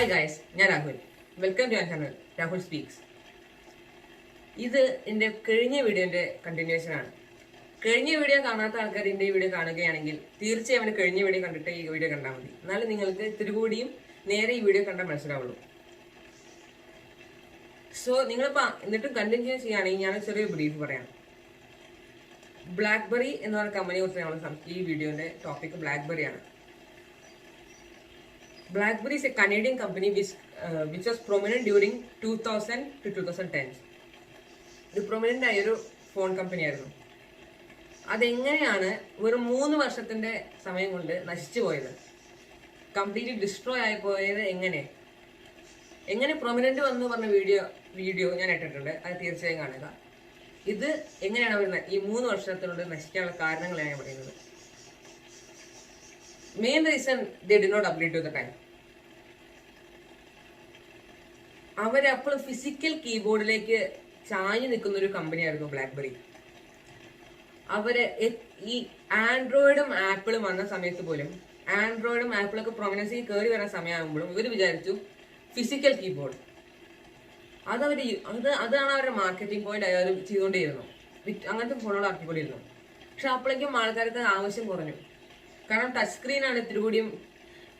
Hi guys, ഞാൻ Rahul. Welcome to channel Rahul speaks. ഇത് എൻ്റെ കഴിഞ്ഞ വീഡിയോൻ്റെ കണ്ടിന്യൂഷൻ ആണ്. കഴിഞ്ഞ വീഡിയോ കാണാത്ത ആൾക്കാർ എൻ്റെ ഈ വീഡിയോ കാണുകയാണെങ്കിൽ തീർച്ചയായും അവന് കഴിഞ്ഞ വീഡിയോ കണ്ടിട്ട് ഈ വീഡിയോ കണ്ടാൽ മതി. എന്നാലും നിങ്ങൾക്ക് ഇത്തിരി കൂടിയും നേരെ ഈ വീഡിയോ കണ്ടാൽ മനസ്സിലാവുള്ളൂ. സോ നിങ്ങളിപ്പോൾ എന്നിട്ടും കണ്ടിന്യൂ ചെയ്യുകയാണെങ്കിൽ ഞാൻ ചെറിയൊരു ബ്രീഫ് പറയാം. ബ്ലാക്ക്ബെറി എന്ന് പറയുന്ന കമ്പനിയെ കുറിച്ച് നമ്മൾ ഈ വീഡിയോൻ്റെ ടോപ്പിക് ബ്ലാക്ക്ബെറി ആണ്. BlackBerry is a Canadian company which was prominent during 2000 to 2010. ഇത് പ്രൊമിനന്റ് ആയൊരു ഫോൺ കമ്പനി ആയിരുന്നു. അതെങ്ങനെയാണ് വെറും 3 വർഷത്തിന്റെ സമയം കൊണ്ട് നശിച്ചു പോയത്, കംപ്ലീറ്റ്ലി ഡിസ്ട്രോയ് ആയി പോയത്, എങ്ങനെ പ്രൊമിനന്റ് വന്നു പറഞ്ഞ വീഡിയോ ഞാൻ ഇട്ടിട്ടുണ്ട്. അത് തീർച്ചയായും കാണുക. ഇത് എങ്ങനെയാണ് അവർ ഈ 3 വർഷത്തിനുള്ളിൽ നശിക്കാനുള്ള കാരണങ്ങളാണ് ഞാൻ പറയുന്നത്. Main reason they did not upgrade to the time. അവരപ്പോൾ ഫിസിക്കൽ കീബോർഡിലേക്ക് ചാഞ്ഞു നിൽക്കുന്ന ഒരു കമ്പനിയായിരുന്നു ബ്ലാക്ക്ബെറി. അവര് ഈ ആൻഡ്രോയിഡും ആപ്പിളും വന്ന സമയത്ത് പോലും, ആൻഡ്രോയിഡും ആപ്പിളൊക്കെ പ്രൊമിനൻസി കയറി വരുന്ന സമയമാകുമ്പോഴും ഇവർ വിചാരിച്ചു ഫിസിക്കൽ കീബോർഡ് അതാണ് അവരുടെ മാർക്കറ്റിംഗ് പോയിന്റ് അവർ ചെയ്തുകൊണ്ടേയിരുന്നു. അങ്ങനത്തെ ഫോണുകൾ ഇറക്കിക്കൊണ്ടിരുന്നു. പക്ഷെ അപ്പോഴേക്കും ആൾക്കാർക്ക് ആവശ്യം കുറഞ്ഞു. കാരണം ടച്ച് സ്ക്രീനാണ് ഇത്തിരി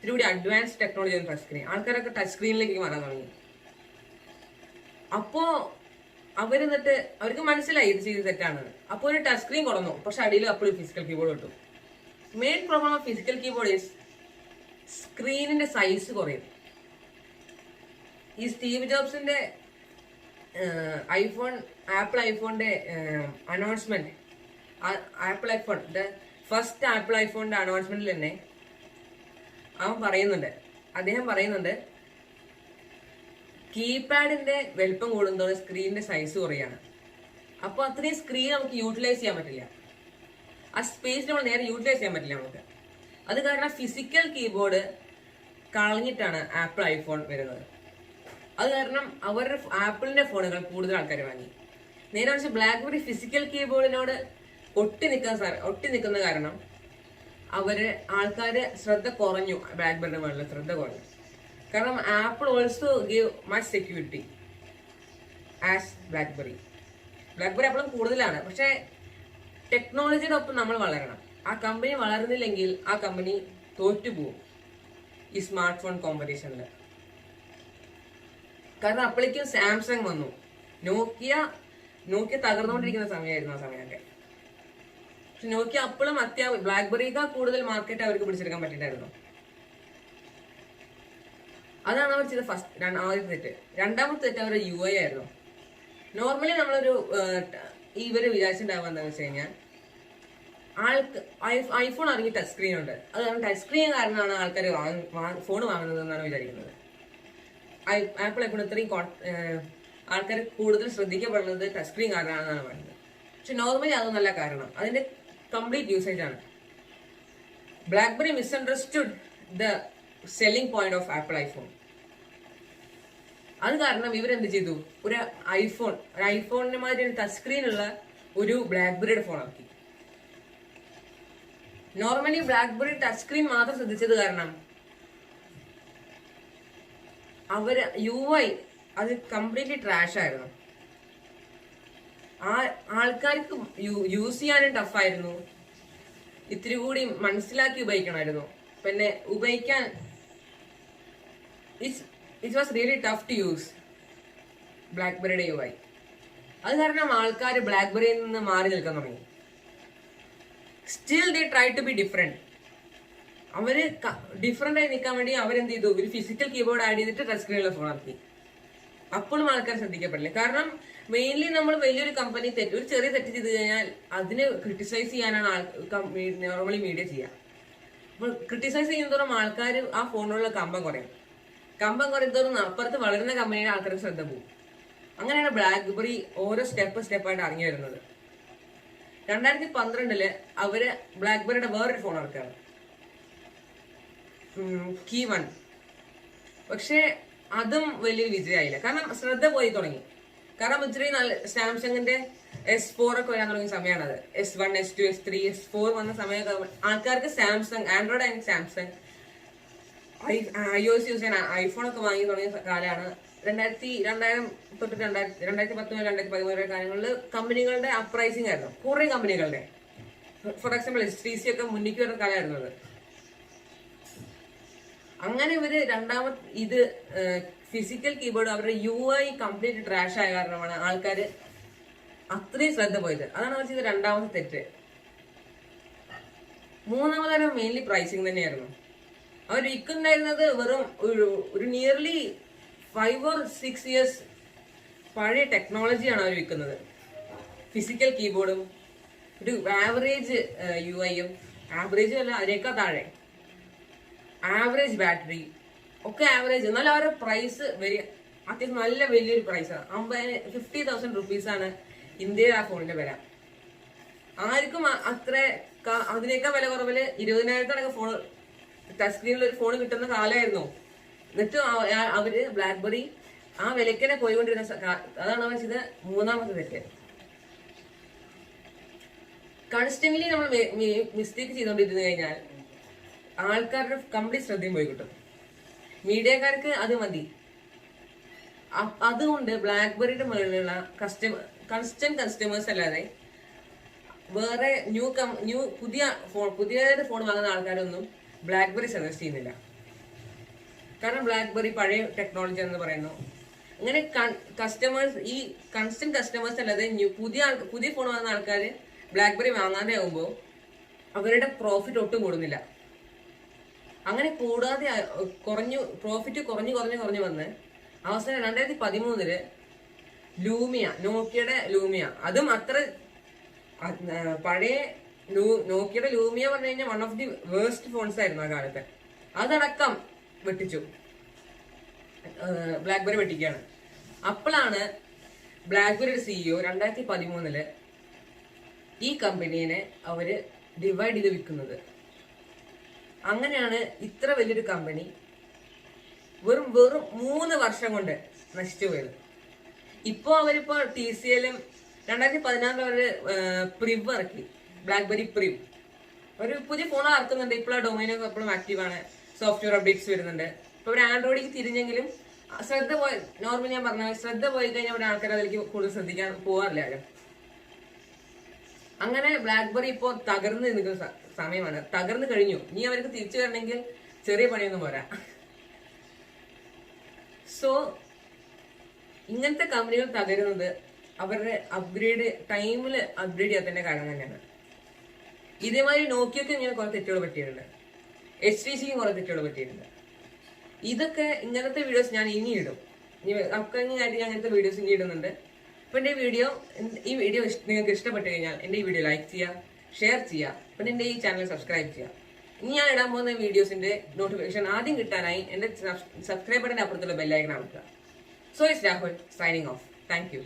കൂടി അഡ്വാൻസ് ടെക്നോളജി ആണ് ടച്ച് സ്ക്രീൻ. ആൾക്കാരൊക്കെ ടച്ച് സ്ക്രീനിലേക്ക് മാറാൻ തുടങ്ങി. അപ്പോ അവർക്ക് മനസ്സിലായി ഇത് ചെയ്ത് തെറ്റാണ്. അപ്പോൾ ഒരു ടച്ച് സ്ക്രീൻ കുറഞ്ഞു, പക്ഷെ അടിയിൽ അപ്പോഴും ഫിസിക്കൽ കീബോർഡ് കിട്ടും. Main problem of physical keyboard is സ്ക്രീനിന്റെ സൈസ് കുറയും. ഈ സ്റ്റീവ് ജോബ്സിന്റെ ആപ്പിൾ ഐഫോണിന്റെ അനൗൺസ്മെന്റ്, ഫസ്റ്റ് ആപ്പിൾ ഐഫോണിന്റെ അനൗൺസ്മെന്റിൽ തന്നെ അദ്ദേഹം പറയുന്നുണ്ട് കീപാഡിന്റെ വലിപ്പം കൂടുന്നതോടെ സ്ക്രീനിന്റെ സൈസ് കുറയാണ്. അപ്പോൾ അത്രയും സ്ക്രീൻ നമുക്ക് യൂട്ടിലൈസ് ചെയ്യാൻ പറ്റില്ല. ആ സ്പേസ് നമ്മൾ നേരെ യൂട്ടിലൈസ് ചെയ്യാൻ പറ്റില്ല നമുക്ക്. അത് കാരണം ഫിസിക്കൽ കീബോർഡ് കളഞ്ഞിട്ടാണ് ആപ്പിൾ ഐഫോൺ വരുന്നത്. അത് കാരണം അവരുടെ ആപ്പിളിന്റെ ഫോണുകൾ കൂടുതൽ ആൾക്കാർ വാങ്ങി. നേരെ മറിച്ച് ബ്ലാക്ക്ബെറി ഫിസിക്കൽ കീബോർഡിനോട് ഒട്ടി നിൽക്കുന്ന കാരണം ആൾക്കാര് ശ്രദ്ധ കുറഞ്ഞു. ബ്ലാക്ക്ബെറിയുടെ മുകളിൽ ശ്രദ്ധ കുറഞ്ഞു. കാരണം apple also give much security as blackberry അപ്പോഴും കൂടുതലാണ്. പക്ഷെ ടെക്നോളജിയുടെ ഒപ്പം നമ്മൾ വളരണം. ആ കമ്പനി വളർന്നില്ലെങ്കിൽ ആ കമ്പനി തോറ്റുപോകും ഈ സ്മാർട്ട് ഫോൺ കോമ്പറ്റീഷനിൽ. കാരണം അപ്പോഴേക്കും സാംസങ് വന്നു. നോക്കിയ തകർന്നുകൊണ്ടിരിക്കുന്ന സമയമായിരുന്നു ആ സമയമൊക്കെ. പക്ഷെ നോക്കിയ അപ്പോഴും ബ്ലാക്ക്ബെറിയേക്കാൾ കൂടുതൽ മാർക്കറ്റ് അവർക്ക് പിടിച്ചെടുക്കാൻ പറ്റിയിട്ടായിരുന്നു. അതാണ് അവർ ചെയ്ത ആദ്യത്തെ തെറ്റ്. രണ്ടാമത്തെ തെറ്റ് അവരുടെ UI ആയിരുന്നു. നോർമലി നമ്മളൊരു ഇവര് വിചാരിച്ചിട്ടുണ്ടാവുക എന്താണെന്ന് വെച്ച് കഴിഞ്ഞാൽ ഐഫോൺ ഇറങ്ങി ടച്ച് സ്ക്രീൻ ഉണ്ട്. അത് കാരണം ടച്ച് സ്ക്രീൻ കാരണമാണ് ആൾക്കാർ ഫോൺ വാങ്ങുന്നത് എന്നാണ് വിചാരിക്കുന്നത്. ആപ്പിൾ ഐഫോൺ ഇത്രയും ആൾക്കാർ കൂടുതൽ ശ്രദ്ധിക്കപ്പെടുന്നത് ടച്ച് സ്ക്രീൻ കാരണമാണെന്നാണ് പറയുന്നത്. പക്ഷെ നോർമലി അതൊന്നല്ല കാരണം. അതിന്റെ കംപ്ലീറ്റ് യൂസേജ് ആണ്. Blackberry misunderstood the selling point of apple iPhone. അത് കാരണം ഇവരെന്ത് ചെയ്തു, ഒരു ഐഫോണിന് മാതിരി ടച്ച് സ്ക്രീൻ ഉള്ള ഒരു ബ്ലാക്ക്ബെറിയുടെ ഫോൺ ആക്കി. നോർമലി ബ്ലാക്ക്ബെറി ടച്ച് സ്ക്രീൻ മാത്രം ശ്രദ്ധിച്ചത് കാരണം UI അത് കംപ്ലീറ്റ്ലി ട്രാഷ് ആയിരുന്നു. ആൾക്കാർക്ക് യൂസ് ചെയ്യാനും ടഫായിരുന്നു. ഇത്തിരി കൂടി മനസ്സിലാക്കി ഉപയോഗിക്കണമായിരുന്നു. പിന്നെ ഉപയോഗിക്കാൻ it was really tough to use ബ്ലാക്ക്ബെറിയുടെ UI. അത് കാരണം ആൾക്കാർ ബ്ലാക്ക്ബെറിയിൽ നിന്ന് മാറി നിൽക്കാൻ തുടങ്ങി. Still they try to be different. അവര് ഡിഫറെന്റ് ആയി നിൽക്കാൻ വേണ്ടി അവരെന്ത് ചെയ്തു, ഒരു ഫിസിക്കൽ കീബോർഡ് ആഡ് ചെയ്തിട്ട് ടച്ച് സ്ക്രീനിലെ ഫോൺ ആക്കി. അപ്പോഴും ആൾക്കാർ ശ്രദ്ധിക്കപ്പെടില്ല. കാരണം മെയിൻലി നമ്മൾ വലിയൊരു കമ്പനി ഒരു ചെറിയ തെറ്റ് ചെയ്ത് കഴിഞ്ഞാൽ അതിന് ക്രിട്ടിസൈസ് ചെയ്യാനാണ് നോർമലി മീഡിയ ചെയ്യുക. അപ്പോൾ ക്രിട്ടിസൈസ് ചെയ്യുന്നതോറും ആൾക്കാർ ആ ഫോണിലുള്ള കമ്പം കുറയുന്നതോറും അപ്പുറത്ത് വളരുന്ന കമ്പനിയുടെ ആൾക്കാർക്ക് ശ്രദ്ധ പോകും. അങ്ങനെയാണ് ബ്ലാക്ക്ബെറി ഓരോ സ്റ്റെപ്പായിട്ട് ഇറങ്ങി വരുന്നത്. 2012 അവര് ബ്ലാക്ക്ബെറിയുടെ വേറൊരു ഫോൺ ഇറക്കുകയാണ്, കീ 1. പക്ഷെ അതും വലിയൊരു വിജയമായില്ല. കാരണം ശ്രദ്ധ പോയി തുടങ്ങി. കാരണം ഇത്രയും നല്ല സാംസങ്ങിന്റെ S4 ഒക്കെ വരാൻ തുടങ്ങിയ സമയമാണത്. S1, S2, S3, S4 വന്ന സമയമൊക്കെ ആൾക്കാർക്ക് Samsung, Android and Samsung iOS use ചെയ്യാൻ ഐഫോൺ ഒക്കെ വാങ്ങി തുടങ്ങിയ കാലമാണ് 2000 തൊട്ട് 2010 മുതൽ 2013 വരെ കാലങ്ങളിൽ കമ്പനികളുടെ അപ്രൈസിങ് ആയിരുന്നു കുറെ കമ്പനികളുടെ. ഫോർ എക്സാമ്പിൾ HTC ഒക്കെ മുന്നിക്ക് വരുന്ന കാലമായിരുന്നു അത്. അങ്ങനെ ഇവര് ഇത് ഫിസിക്കൽ കീബോർഡ് അവരുടെ UI കംപ്ലീറ്റ് ട്രാഷ് ആയ കാരണമാണ് ആൾക്കാർ അത്രയും ശ്രദ്ധ പോയത്. അതാണ് അവർ ചെയ്ത രണ്ടാമത്തെ തെറ്റ്. മൂന്നാമതാണ് മെയിൻലി പ്രൈസിങ് തന്നെയായിരുന്നു. അവർ വിൽക്കുന്നുണ്ടായിരുന്നത് വെറും ഒരു നിയർലി 5 or 6 years പഴയ ടെക്നോളജിയാണ് അവർ വിൽക്കുന്നത്. ഫിസിക്കൽ കീബോർഡും ഒരു ആവറേജ് UIയും, ആവറേജ് അല്ല അതിനേക്കാൾ താഴെ, ആവറേജ് ബാറ്ററി ഒക്കെ ആവറേജ്. എന്നാലും അവരുടെ പ്രൈസ് അത്യാവശ്യം നല്ല വലിയൊരു പ്രൈസാണ്. 50,000 റുപ്പീസാണ് ഇന്ത്യയിൽ ആ ഫോണിന്റെ വില. ആർക്കും അത്ര അതിനേക്കാൾ വില കുറവില് 20,000 ഫോൺ ടച്ച് സ്ക്രീനിൽ ഒരു ഫോൺ കിട്ടുന്ന കാലമായിരുന്നു. എന്നിട്ടും അവര് ബ്ലാക്ക്ബെറി ആ വിലക്കന്നെ പോയിക്കൊണ്ടിരുന്ന അതാണ് അവർ ചെയ്ത മൂന്നാമത്തെ തെറ്റ്. കൺസ്റ്റന്റ്ലി നമ്മൾ മിസ്റ്റേക്ക് ചെയ്തുകൊണ്ടിരുന്നു കഴിഞ്ഞാൽ ആൾക്കാരുടെ കംപ്ലീറ്റ് ശ്രദ്ധയും പോയി കിട്ടും. മീഡിയക്കാർക്ക് അത് മതി. അതുകൊണ്ട് ബ്ലാക്ക്ബെറിയുടെ മുകളിലുള്ള കൺസ്റ്റന്റ് കസ്റ്റമേഴ്സ് അല്ലാതെ വേറെ പുതിയ ഫോൺ വാങ്ങുന്ന ആൾക്കാരൊന്നും ബ്ലാക്ക്ബെറി സജസ്റ്റ് ചെയ്യുന്നില്ല. കാരണം ബ്ലാക്ക്ബെറി പഴയ ടെക്നോളജി എന്ന് പറയുന്നു. അങ്ങനെ കസ്റ്റമേഴ്സ്, ഈ കൺസ്റ്റന്റ് കസ്റ്റമേഴ്സ് അല്ലാതെ പുതിയ ഫോൺ വാങ്ങുന്ന ആൾക്കാർ ബ്ലാക്ക്ബെറി വാങ്ങാതെ ആകുമ്പോൾ അവരുടെ പ്രോഫിറ്റ് ഒട്ടും കൂടുന്നില്ല. അങ്ങനെ കൂടാതെ പ്രോഫിറ്റ് കുറഞ്ഞു വന്ന് അവസാനം 2013 നോക്കിയയുടെ ലൂമിയ, അതും അത്ര പഴയ നോക്കിയയുടെ ലൂമിയ പറഞ്ഞു കഴിഞ്ഞാൽ one of the worst phones ആയിരുന്നു ആ കാലത്ത്. അതടക്കം വെട്ടിച്ചു, ബ്ലാക്ക്ബെറി വെട്ടിക്കുകയാണ്. അപ്പോഴാണ് ബ്ലാക്ക്ബെറിയുടെ CEO 2013 ഈ കമ്പനീനെ അവര് ഡിവൈഡ് ചെയ്ത് വിൽക്കുന്നത്. അങ്ങനെയാണ് ഇത്ര വലിയൊരു കമ്പനി വെറും 3 വർഷം കൊണ്ട് നശിച്ചു പോയത്. അവരിപ്പോ TCLും 2014 അവര് പ്രിവ് ഇറക്കി, ബ്ലാക്ക്ബെറി പ്രിവ്. ഒരു പുതിയ ഫോൺ ഇറക്കുന്നുണ്ട്. ഇപ്പോഴും ഡൊമൈനൊക്കെ എപ്പോഴും ആക്റ്റീവാണ്, സോഫ്റ്റ്വെയർ അപ്ഡേറ്റ്സ് വരുന്നുണ്ട്. ഇപ്പൊ ഒരു ആൻഡ്രോയിഡിലേക്ക് തിരിഞ്ഞെങ്കിലും നോർമലി ഞാൻ പറഞ്ഞ ശ്രദ്ധ പോയി കഴിഞ്ഞാൽ അവിടെ ആൾക്കാർ അതിലേക്ക് കൂടുതൽ ശ്രദ്ധിക്കാൻ പോകാറില്ല ആരും. അങ്ങനെ ബ്ലാക്ക്ബെറി ഇപ്പോ തകർന്ന് നിൽക്കുന്ന സമയമാണ്. തകർന്നു കഴിഞ്ഞു. ഇനി അവർക്ക് തിരിച്ചു വരണമെങ്കിൽ ചെറിയ പണിയൊന്നും പോരാ. സോ ഇങ്ങനത്തെ കമ്പനികൾ തകരുന്നത് അവരുടെ ടൈമിൽ അപ്ഗ്രേഡ് ചെയ്യാത്തതിന്റെ കാരണം തന്നെയാണ്. ഇതേമാതിരി നോക്കിയൊക്കെ ഇങ്ങനെ കുറെ തെറ്റുകൾ പറ്റിയിട്ടുണ്ട്, HTCക്കും കുറെ തെറ്റുകൾ പറ്റിയിട്ടുണ്ട്. ഇതൊക്കെ ഇങ്ങനത്തെ വീഡിയോസ് ഞാൻ ഇനി ഇടും. അപ്കമിങ് ആയിട്ട് ഞാൻ അങ്ങനത്തെ വീഡിയോസ് ഇനി ഇടുന്നുണ്ട്. അപ്പൊ ഈ വീഡിയോ നിങ്ങൾക്ക് ഇഷ്ടപ്പെട്ടു കഴിഞ്ഞാൽ എന്റെ ഈ വീഡിയോ ലൈക്ക് ചെയ്യുക, ഷെയർ ചെയ്യുക, പിന്നെ എന്റെ ഈ ചാനൽ സബ്സ്ക്രൈബ് ചെയ്യുക. ഇനി ഞാൻ ഇടാൻ പോകുന്ന വീഡിയോസിന്റെ നോട്ടിഫിക്കേഷൻ ആദ്യം കിട്ടാനായി എന്റെ സബ്സ്ക്രൈബ് ബട്ടന്റെ അപ്പുറത്തുള്ള ബെല്ലൈക്കൺ അമർത്തുക. So it's Rahul signing off. Thank you.